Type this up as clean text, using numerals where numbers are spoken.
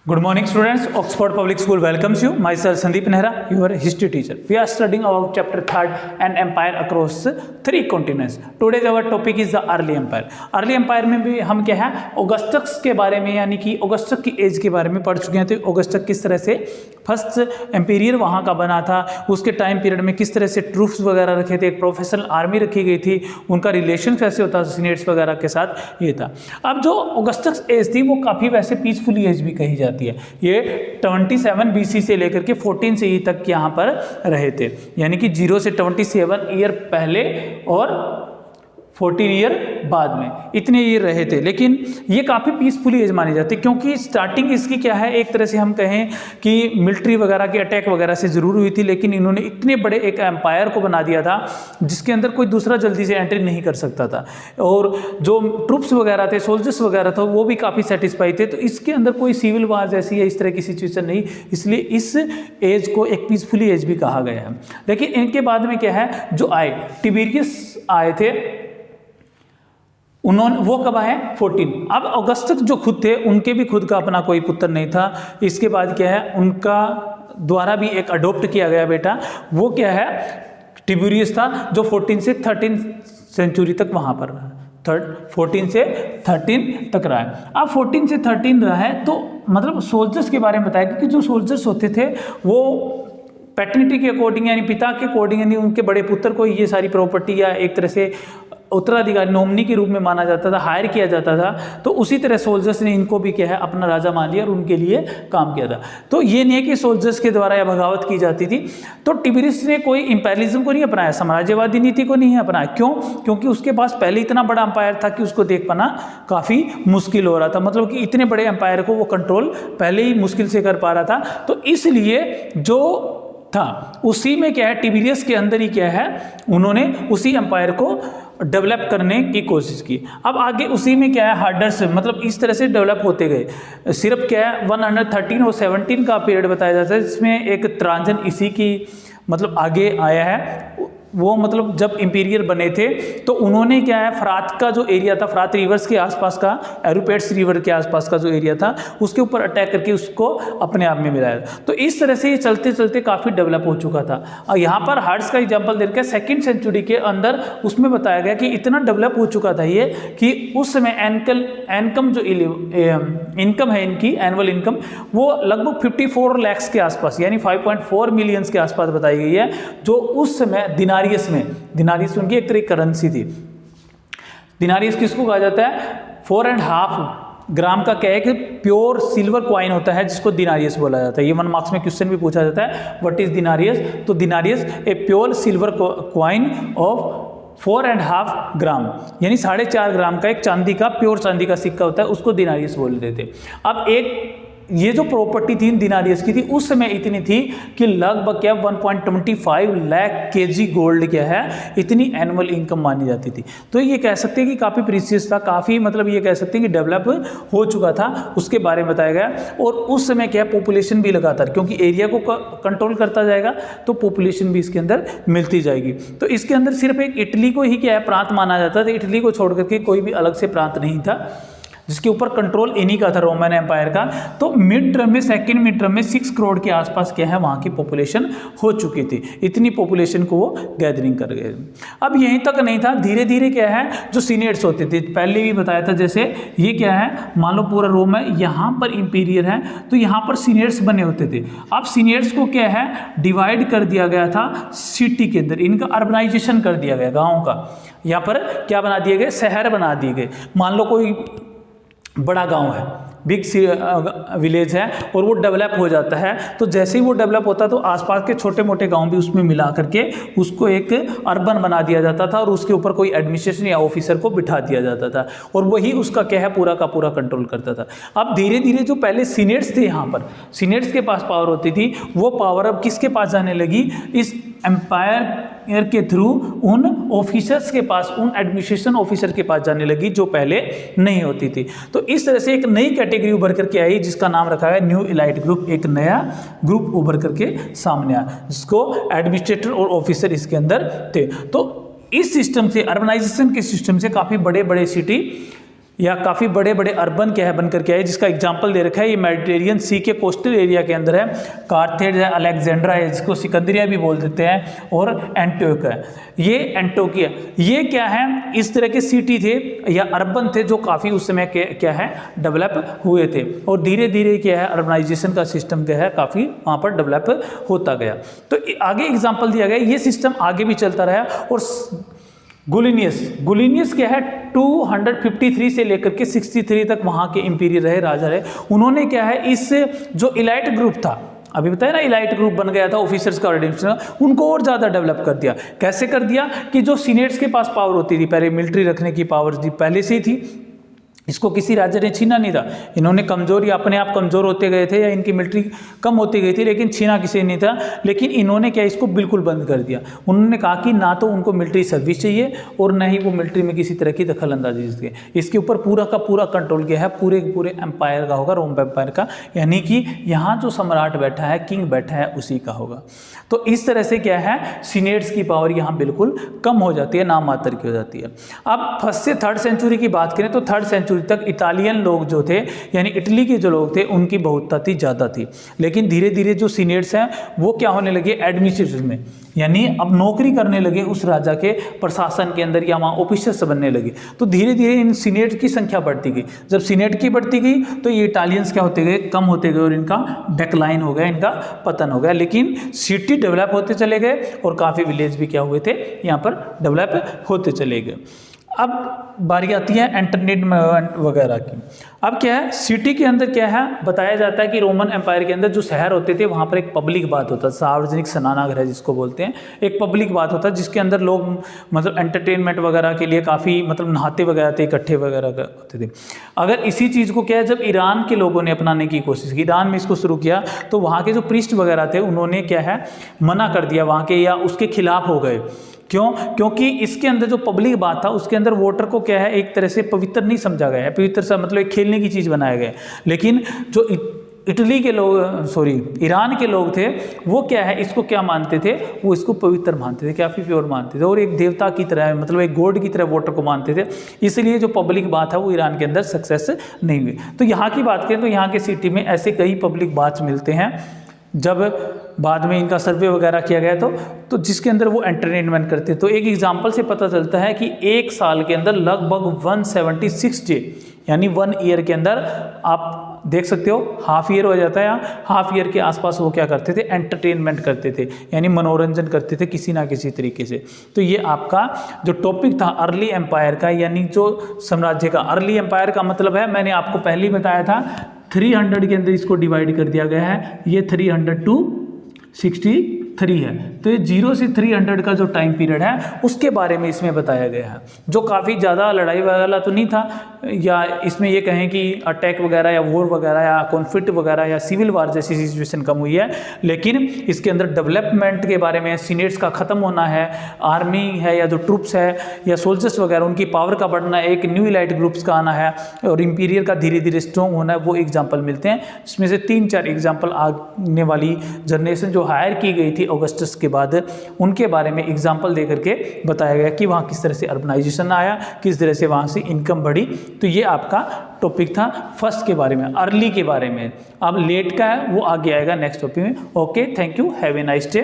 Good morning, students. Oxford Public School welcomes you. Myself Sandeep Nehra, your history teacher. We are studying about chapter 3rd, an empire across 3 continents. Today's our topic is the early empire. Early empire में भी हम क्या है Augustus के बारे में यानी कि ऑगस्टस की एज के बारे में पढ़ चुके हैं। तो ऑगस्टस किस तरह से फर्स्ट एम्पीरियर वहाँ का बना था, उसके टाइम पीरियड में किस तरह से ट्रूप्स वगैरह रखे थे, एक प्रोफेशनल आर्मी रखी गई थी, उनका रिलेशन कैसे होता था सीनेट्स वगैरह के साथ, ये था। अब जो ऑगस्टस एज थी वो काफ़ी वैसे पीसफुल एज भी कही जाती है। ये 27 BC से लेकर के 14 से तक यहाँ पर रहे थे, यानी कि 0 से 27 ईयर पहले और 14 ईयर बाद में, इतने ईयर रहे थे। लेकिन ये काफ़ी पीसफुली एज मानी जाती है क्योंकि स्टार्टिंग इसकी क्या है, एक तरह से हम कहें कि मिलिट्री वगैरह के अटैक वगैरह से ज़रूर हुई थी, लेकिन इन्होंने इतने बड़े एक एम्पायर को बना दिया था जिसके अंदर कोई दूसरा जल्दी से एंट्री नहीं कर सकता था, और जो ट्रूप्स वगैरह थे, सोल्जर्स वगैरह थे, वो भी काफ़ी सेटिस्फाई थे। तो इसके अंदर कोई सिविल वार जैसी है इस तरह की सिचुएशन नहीं, इसलिए इस एज को एक पीसफुली एज भी कहा गया है। लेकिन इनके बाद में क्या है, जो आए टिबेरियस आए थे, उन्होंने वो कब आए 14। अब ऑगस्टस जो खुद थे उनके भी खुद का अपना कोई पुत्र नहीं था। इसके बाद क्या है, उनका द्वारा भी एक अडोप्ट किया गया बेटा, वो क्या है टिबेरियस था, जो 14 से 13 सेंचुरी तक वहाँ पर रहा। 14 से 13 तक रहा है। अब 14 से 13 रहा है तो मतलब सोल्जर्स के बारे में बताया, क्योंकि जो सोल्जर्स होते थे वो पैटर्निटी के अकॉर्डिंग यानी पिता के अकॉर्डिंग यानी उनके बड़े पुत्र को ये सारी प्रॉपर्टी या एक तरह से उत्तराधिकारी नॉमिनी के रूप में माना जाता था, हायर किया जाता था। तो उसी तरह सोल्जर्स ने इनको भी क्या है अपना राजा मान लिया और उनके लिए काम किया था। तो ये नहीं है कि सोल्जर्स के द्वारा यह बगावत की जाती थी। तो टिबेरियस ने कोई इंपेरियलिज्म को नहीं अपनाया, साम्राज्यवादी नीति को नहीं अपनाया। क्यों? क्योंकि उसके पास पहले इतना बड़ा एम्पायर था कि उसको देख पाना काफ़ी मुश्किल हो रहा था, मतलब कि इतने बड़े एम्पायर को वो कंट्रोल पहले ही मुश्किल से कर पा रहा था। तो इसलिए जो था उसी में क्या है, टिबेरियस के अंदर ही क्या है, उन्होंने उसी एम्पायर को डेवलप करने की कोशिश की। अब आगे उसी में क्या है, हार्डर्स मतलब इस तरह से डेवलप होते गए। सिर्फ क्या है 113 और 17 का पीरियड बताया जाता है, जिसमें एक ट्रांजन इसी की मतलब आगे आया है। वो मतलब जब इंपीरियर बने थे तो उन्होंने क्या है फरात का जो एरिया था, फरात रिवर्स के आसपास का, एरोपेट्स रिवर के आसपास का जो एरिया था उसके ऊपर अटैक करके उसको अपने आप में मिलाया। तो इस तरह से ये चलते चलते काफ़ी डेवलप हो चुका था। और यहाँ पर हार्ट्स का एग्जांपल दे रखा है 2nd सेंचुरी के अंदर, उसमें बताया गया कि इतना डेवलप हो चुका था ये कि उस समय इनकम जो इनकम है इनकी एनुअल इनकम वो लगभग 54 लाख के आसपास यानी 5.4 मिलियंस के आसपास बताई गई है, जो उस समय दिनारियस उनकी एक तरह की करेंसी थी। दिनारियस किसको कहा जाता है, 4.5 ग्राम का क्या है कि प्योर सिल्वर क्वाइन होता है जिसको दिनारियस बोला जाता है। ये 1 मार्क्स में क्वेश्चन भी पूछा जाता है, व्हाट इज दिनारियस। तो denarius a pure silver coin of 4.5 gram यानी 4.5 ग्राम का एक चांदी का प्योर चांदी का सिक्का होता है, उसको दिनारियस बोलते थे। अब एक ये जो प्रॉपर्टी थी दिनारियस की थी उस समय इतनी थी कि लगभग क्या 1.25 लाख केजी गोल्ड क्या है इतनी एनुअल इनकम मानी जाती थी। तो ये कह सकते हैं कि काफ़ी प्रीसियस था, काफ़ी मतलब ये कह सकते हैं कि डेवलप हो चुका था, उसके बारे में बताया गया। और उस समय क्या पॉपुलेशन भी लगातार, क्योंकि एरिया को कंट्रोल करता जाएगा तो पॉपुलेशन भी इसके अंदर मिलती जाएगी। तो इसके अंदर सिर्फ एक इटली को ही क्या है प्रांत माना जाता था, इटली को छोड़ करके कोई भी अलग से प्रांत नहीं था जिसके ऊपर कंट्रोल इन्हीं का था, रोमन एम्पायर का। तो मिड टर्म में 2nd मिड टर्म में 6 करोड़ के आसपास क्या है वहाँ की पॉपुलेशन हो चुकी थी। इतनी पॉपुलेशन को वो गैदरिंग कर गए। अब यहीं तक नहीं था, धीरे धीरे क्या है जो सीनेट्स होते थे, पहले भी बताया था, जैसे ये क्या है मान लो पूरा रोम है, यहाँ पर इंपीरियर है तो यहाँ पर सीनेट्स बने होते थे। अब सीनेट्स को क्या है डिवाइड कर दिया गया था सिटी के अंदर, इनका अर्बनाइजेशन कर दिया गया, गाँव का यहाँ पर क्या बना दिए गए, शहर बना दिए गए। मान लो कोई बड़ा गांव है, बिग विलेज है और वो डेवलप हो जाता है, तो जैसे ही वो डेवलप होता तो आसपास के छोटे मोटे गांव भी उसमें मिला करके उसको एक अर्बन बना दिया जाता था और उसके ऊपर कोई एडमिनिस्ट्रेशन या ऑफिसर को बिठा दिया जाता था और वही उसका क्या है पूरा का पूरा कंट्रोल करता था। अब धीरे धीरे जो पहले सीनेट्स थे, यहाँ पर सीनेट्स के पास पावर होती थी, वो पावर अब किसके पास जाने लगी, इस एम्पायर के थ्रू उन ऑफिसर्स के पास, उन एडमिनिस्ट्रेशन ऑफिसर के पास जाने लगी जो पहले नहीं होती थी। तो इस तरह से एक नई कैटेगरी उभर करके आई जिसका नाम रखा है न्यू इलाइट ग्रुप। एक नया ग्रुप उभर करके सामने आया जिसको एडमिनिस्ट्रेटर और ऑफिसर इसके अंदर थे। तो इस सिस्टम से, अर्बनाइजेशन के सिस्टम से काफ़ी बड़े बड़े सिटी या काफ़ी बड़े बड़े अर्बन क्या है बनकर के आए, जिसका एग्जाम्पल दे रखा है, ये मेडिटेरियन सी के कोस्टल एरिया के अंदर है। कार्थेज है, अलेक्जेंड्रा है, जिसको सिकंदरिया भी बोल देते हैं, और एंटियोक है, ये एंटोकिया, ये क्या है, इस तरह के सिटी थे या अर्बन थे जो काफ़ी उस समय क्या है डेवलप हुए थे, और धीरे धीरे क्या है अर्बनाइजेशन का सिस्टम क्या है काफ़ी वहाँ पर डेवलप होता गया। तो आगे एग्जाम्पल दिया गया, ये सिस्टम आगे भी चलता रहा। और गुलिनियस क्या है 253 से लेकर के 63 तक वहाँ के इंपीरियर रहे, राजा रहे। उन्होंने क्या है इस जो इलाइट ग्रुप था, अभी बताया ना इलाइट ग्रुप बन गया था ऑफिसर्स का ऑर्डिनेशन, उनको और ज़्यादा डेवलप कर दिया। कैसे कर दिया कि जो सीनेट्स के पास पावर होती थी, पहले मिलिट्री रखने की पावर थी पहले से ही थी, इसको किसी राज्य ने छीना नहीं था। इन्होंने कमजोर या अपने आप कमजोर होते गए थे या इनकी मिलिट्री कम होती गई थी, लेकिन छीना किसी नहीं था। लेकिन इन्होंने क्या इसको बिल्कुल बंद कर दिया। उन्होंने कहा कि ना तो उनको मिलिट्री सर्विस चाहिए और ना ही वो मिलिट्री में किसी तरह की दखल अंदाजी इसके, इसके ऊपर पूरा का पूरा कंट्रोल किया है, पूरे पूरे एम्पायर का होगा, रोम एम्पायर का, यानी कि यहाँ जो सम्राट बैठा है, किंग बैठा है, उसी का होगा। तो इस तरह से क्या है सीनेट्स की पावर यहाँ बिल्कुल कम हो जाती है, नाम मात्र की हो जाती है। अब 1st से 3rd सेंचुरी की बात करें तो 3rd सेंचुरी तक इटालियन लोग जो थे, यानी इटली के जो लोग थे, उनकी बहुतता थी, ज़्यादा थी। लेकिन धीरे धीरे जो सीनेट्स हैं वो क्या होने लगे एडमिनिस्ट्रेशन में, यानी अब नौकरी करने लगे उस राजा के प्रशासन के अंदर या वहाँ ऑफिसर्स बनने लगे। तो धीरे धीरे इन सीनेट की संख्या बढ़ती गई। जब सीनेट की बढ़ती गई तो ये इटालियंस क्या होते गए, कम होते गए और इनका डेक्लाइन हो गया, इनका पतन हो गया। लेकिन सिटी डेवलप होते चले गए और काफ़ी विलेज भी क्या हुए थे यहाँ पर डेवलप होते चले गए। अब बारी आती है एंटरटेनमेंट वगैरह की। अब क्या है सिटी के अंदर क्या है बताया जाता है कि रोमन एम्पायर के अंदर जो शहर होते थे वहाँ पर एक पब्लिक बात होता है, सार्वजनिक स्नानागार है जिसको बोलते हैं, एक पब्लिक बात होता है जिसके अंदर लोग मतलब एंटरटेनमेंट वगैरह के लिए काफ़ी मतलब नहाते वगैरह थे, इकट्ठे वगैरह होते थे। अगर इसी चीज़ को क्या है जब ईरान के लोगों ने अपनाने की कोशिश की, ईरान में इसको शुरू किया, तो वहाँ के जो प्रीस्ट वगैरह थे उन्होंने क्या है मना कर दिया वहाँ के, या उसके खिलाफ हो गए। क्यों? क्योंकि इसके अंदर जो पब्लिक बात था उसके अंदर वोटर को क्या है एक तरह से पवित्र नहीं समझा गया है, पवित्र सा मतलब एक खेलने की चीज़ बनाया गया है। लेकिन जो इटली के लोग ईरान के लोग थे वो क्या है इसको क्या मानते थे, वो इसको पवित्र मानते थे, काफ़ी प्योर मानते थे और एक देवता की तरह मतलब एक गॉड की तरह वोटर को मानते थे। इसलिए जो पब्लिक बात है वो ईरान के अंदर सक्सेस नहीं हुई। तो यहाँ की बात करें तो यहाँ के सिटी में ऐसे कई पब्लिक बात मिलते हैं जब बाद में इनका सर्वे वगैरह किया गया तो जिसके अंदर वो एंटरटेनमेंट करते। तो एक एग्जांपल से पता चलता है कि एक साल के अंदर लगभग 176 डे यानी 1 ईयर के अंदर आप देख सकते हो हाफ ईयर हो जाता है, या हाफ ईयर के आसपास वो क्या करते थे एंटरटेनमेंट करते थे, यानी मनोरंजन करते थे किसी ना किसी तरीके से। तो ये आपका जो टॉपिक था अर्ली एम्पायर का, यानी जो साम्राज्य का अर्ली एम्पायर का मतलब है मैंने आपको पहले ही बताया था 300 के अंदर इसको डिवाइड कर दिया गया है। ये 300 to 63 है, तो ये 0 से 300 का जो टाइम पीरियड है उसके बारे में इसमें बताया गया है, जो काफ़ी ज़्यादा लड़ाई वाला तो नहीं था, या इसमें ये कहें कि अटैक वगैरह या वॉर वगैरह या कॉन्फ्लिक्ट वगैरह या सिविल वार जैसी सिचुएशन कम हुई है। लेकिन इसके अंदर डेवलपमेंट के बारे में, सीनेट्स का ख़त्म होना है, आर्मी है या जो ट्रूप्स है या सोल्जर्स वगैरह उनकी पावर का बढ़ना, एक न्यू इलाइट ग्रुप्स का आना है और इंपीरियर का धीरे धीरे स्ट्रॉन्ग होना है, वो एग्जाम्पल मिलते हैं। जिसमें से 3-4 एग्जाम्पल आने वाली जनरेशन जो हायर की गई थी ऑगस्टस के बाद उनके बारे में एग्जाम्पल दे करके बताया गया कि वहाँ किस तरह से अर्बनाइजेशन आया, किस तरह से वहाँ से इनकम बढ़ी। तो ये आपका टॉपिक था फर्स्ट के बारे में, अर्ली के बारे में। अब लेट का है वो आगे आएगा नेक्स्ट टॉपिक में। Okay, thank you, have a nice day.